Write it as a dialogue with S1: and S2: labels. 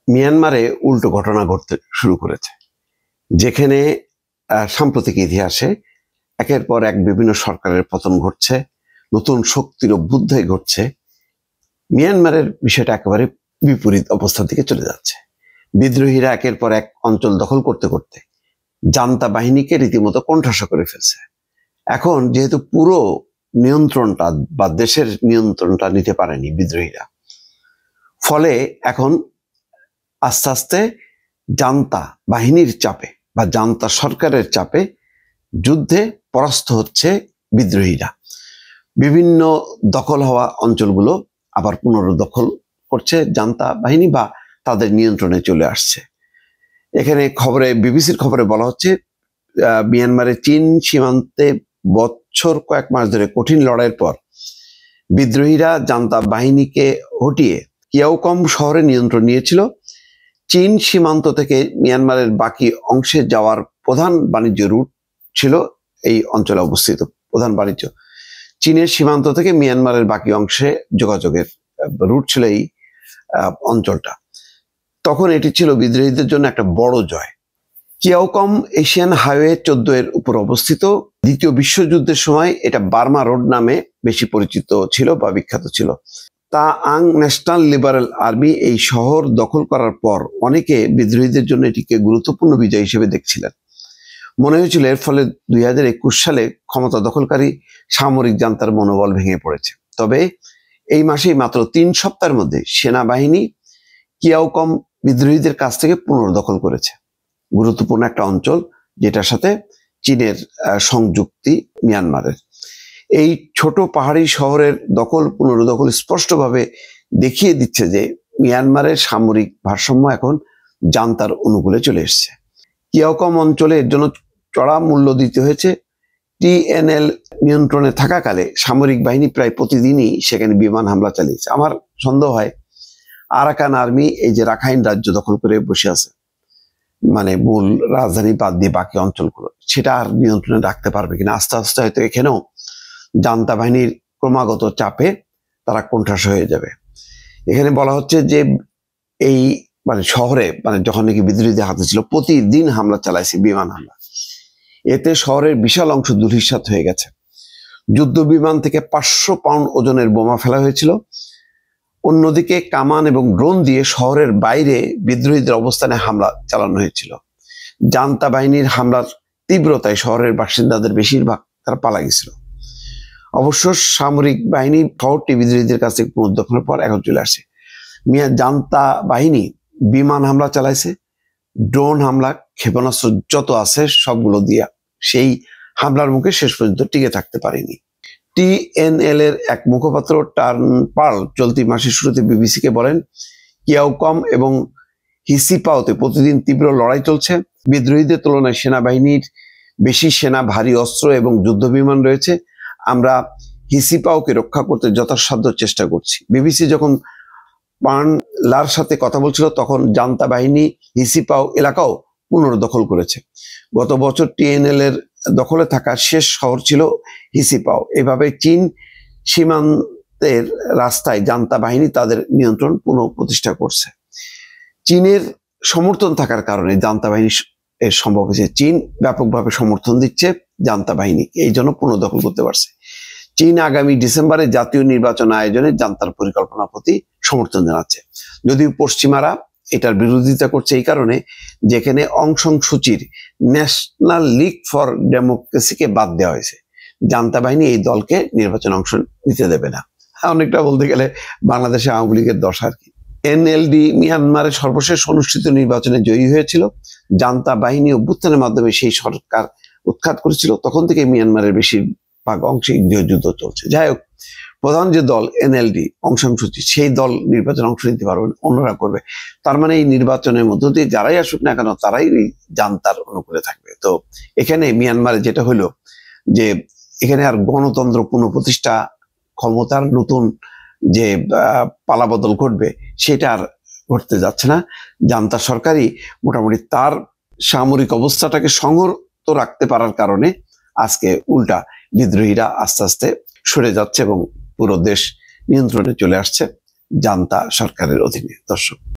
S1: মিয়ানমারে উল্টো ঘটনা ঘটতে শুরু করেছে, যেখানে সাম্প্রতিক ইতিহাসে একের পর এক বিভিন্ন সরকারের পতন ঘটছে, নতুন শক্তির অভ্যুদয় ঘটছে। মিয়ানমারের বিষয়টা একেবারে বিপরীত অবস্থার দিকে চলে যাচ্ছে। বিদ্রোহীরা একের পর এক অঞ্চল দখল করতে করতে জান্তা বাহিনীকে রীতিমতো কোণঠাসা করে ফেলছে। এখন যেহেতু পুরো নিয়ন্ত্রণটা বা দেশের নিয়ন্ত্রণটা নিতে পারেনি বিদ্রোহীরা, ফলে এখন আস্তে আস্তে জান্তা বাহিনীর চাপে বা জান্তা সরকারের চাপে যুদ্ধে পরাস্ত হচ্ছে বিদ্রোহীরা। বিভিন্ন দখল হওয়া অঞ্চলগুলো আবার পুনরুদ্দখল করছে জান্তা বাহিনী বা তাদের নিয়ন্ত্রণে চলে আসছে। এখানে খবরে, বিবিসির খবরে বলা হচ্ছে, মিয়ানমারের চীন সীমান্তে বছর কয়েক মাস ধরে কঠিন লড়াইয়ের পর বিদ্রোহীরা জান্তা বাহিনীকে হটিয়ে কিয়াওকম শহরে নিয়ন্ত্রণ নিয়েছিল। চীন সীমান্ত থেকে মিয়ানমারের বাকি অংশে যাওয়ার প্রধান বাণিজ্য রুট ছিল এই অঞ্চলে অবস্থিত। প্রধান বাণিজ্য চীনের সীমান্ত থেকে মিয়ানমারের বাকি অংশে যোগাযোগের রুট ছিল এই অঞ্চলটা। তখন এটি ছিল বিদ্রোহীদের জন্য একটা বড় জয়। কিয়াওকম এশিয়ান হাইওয়ে 14 এর উপর অবস্থিত। দ্বিতীয় বিশ্বযুদ্ধের সময় এটা বার্মা রোড নামে বেশি পরিচিত ছিল বা বিখ্যাত ছিল। তা আং ন্যাশনাল লিবারেল আর্মি এই শহর দখল করার পর অনেকে বিদ্রোহীদের জন্য এটিকে গুরুত্বপূর্ণ বিজয় হিসেবে দেখছিলেন। মনে হয়েছিল এর ফলে 2021 সালে ক্ষমতা দখলকারী সামরিক জান্তার মনোবল ভেঙে পড়েছে। তবে এই মাসেই মাত্র 3 সপ্তাহের মধ্যে সেনাবাহিনী কিয়াওকম বিদ্রোহীদের কাছ থেকে পুনর্দখল করেছে। গুরুত্বপূর্ণ একটা অঞ্চল, যেটার সাথে চীনের সংযুক্তি মিয়ানমারের। এই ছোট পাহাড়ি শহরের পুনর্দখল স্পষ্টভাবে দেখিয়ে দিচ্ছে যে মিয়ানমারের সামরিক ভারসাম্য এখন জান্তার অনুকূলে চলে এসছে। কিয়াওকম অঞ্চলে এর জন্য চড়া মূল্য দিতে হয়েছে। টিএনএল নিয়ন্ত্রণে থাকাকালে সামরিক বাহিনী প্রায় প্রতিদিনই সেখানে বিমান হামলা চালিয়েছে। আমার সন্দেহ হয় আরাকান আর্মি এই যে রাখাইন রাজ্য দখল করে বসে আছে, মানে মূল রাজধানী বাদ দিয়ে বাকি অঞ্চলগুলো, সেটা আর নিয়ন্ত্রণে রাখতে পারবে কিনা। আস্তে আস্তে হয়তো এখানেও জান্তা বাহিনীর ক্রমাগত চাপে তারা কোণঠাসা হয়ে যাবে। এখানে বলা হচ্ছে যে এই শহরে যখন নাকি বিদ্রোহীদের হাতে ছিল, প্রতিদিন হামলা চালাইছে, বিমান হামলা। এতে শহরের বিশাল অংশ ধূলিসাৎ হয়ে গেছে। যুদ্ধ বিমান থেকে 500 পাউন্ড ওজনের বোমা ফেলা হয়েছিল। অন্যদিকে কামান এবং ড্রোন দিয়ে শহরের বাইরে বিদ্রোহীদের অবস্থানে হামলা চালানো হয়েছিল। জান্তা বাহিনীর হামলার তীব্রতায় শহরের বাসিন্দাদের বেশিরভাগ তারা পালা গেছিল। অবশ্য সামরিক বাহিনী শহরটি বিদ্রোহীদের কাছ থেকে পুনর্দখলের পর এখন চলে আসে। জান্তা বাহিনী বিমান হামলা চালাইছে, ড্রোন হামলা, ক্ষেপণাস্ত্র যত আছে সবগুলো দিয়া সেই হামলার মুখে শেষ পর্যন্ত টিকে থাকতে পারেনি। টিএনএল এর এক মুখপাত্র টার্ন পার্ল চলতি মাসের শুরুতে বিবিসিকে বলেন, কিয়াওকম এবং হিসিপাওতে প্রতিদিন তীব্র লড়াই চলছে। বিদ্রোহীদের তুলনায় সেনাবাহিনীর বেশি সেনা, ভারী অস্ত্র এবং যুদ্ধ বিমান রয়েছে। আমরা হিসিপাওকে রক্ষা করতে যথাসাধ্য চেষ্টা করছি। বিবিসি যখন পার্লার সাথে কথা বলছিল, তখন জান্তা বাহিনী হিসিপাও এলাকাও পুনর্দখল করেছে। গত বছর টিএনএল এর দখলে থাকা শেষ শহর ছিল হিসিপাও। এভাবে চীন সীমান্তের রাস্তায় জান্তা বাহিনী তাদের নিয়ন্ত্রণ পুনঃপ্রতিষ্ঠা করছে। চীনের সমর্থন থাকার কারণে জান্তা বাহিনী এর সম্ভব হয়েছে। চীন ব্যাপকভাবে সমর্থন দিচ্ছে জান্তা বাহিনীকে, এই জন্য পুনর্দখল করতে পারছে। চীন আগামী ডিসেম্বরে জাতীয় নির্বাচন আয়োজনে জান্তার পরিকল্পনার প্রতি সমর্থন জানাচ্ছে। যদিও পশ্চিমারা এটার বিরোধিতা করছে এই কারণে, যেখানে অং সান সুচির ন্যাশনাল লিগ ফর ডেমোক্রেসিকে বাদ দেওয়া হয়েছে। জান্তা বাহিনী এই দলকে নির্বাচনে অংশ নিতে দেবে না। অনেকটা বলতে গেলে বাংলাদেশে আওয়ামী লীগের দশা আর কি। এনএলডি মিয়ানমারের সর্বশেষ অনুষ্ঠিত নির্বাচনে জয়ী হয়েছিল। জান্তা বাহিনী অভ্যুত্থানের মাধ্যমে সেই সরকার উৎখাত করেছিল। তখন থেকে মিয়ানমারের বেশিরভাগ অংশে গৃহযুদ্ধ চলছে। যাই হোক, প্রধান যে দল এনএলডি, অং সান সুচি, সেই দল নির্বাচনে অংশ নিতে পারবে, অন্যরা করবে। তার মানে এই নির্বাচনের মধ্য দিয়ে যারাই আসুক না কেন, তারাই জান্তার অনুকূলে থাকবে। তো এখানে মিয়ানমারে যেটা হলো যে এখানে আর গণতন্ত্র পুনঃপ্রতিষ্ঠা, ক্ষমতার নতুন যে পালাবদল ঘটবে, সেটা আর ঘটতে যাচ্ছে না। জান্তা সরকারই মোটামুটি তার সামরিক অবস্থাটাকে সংহত রাখতে পারার কারণে আজকে উল্টা বিদ্রোহীরা আস্তে আস্তে সরে যাচ্ছে এবং পুরো দেশ নিয়ন্ত্রণে চলে আসছে জান্তা সরকারের অধীনে। দর্শক।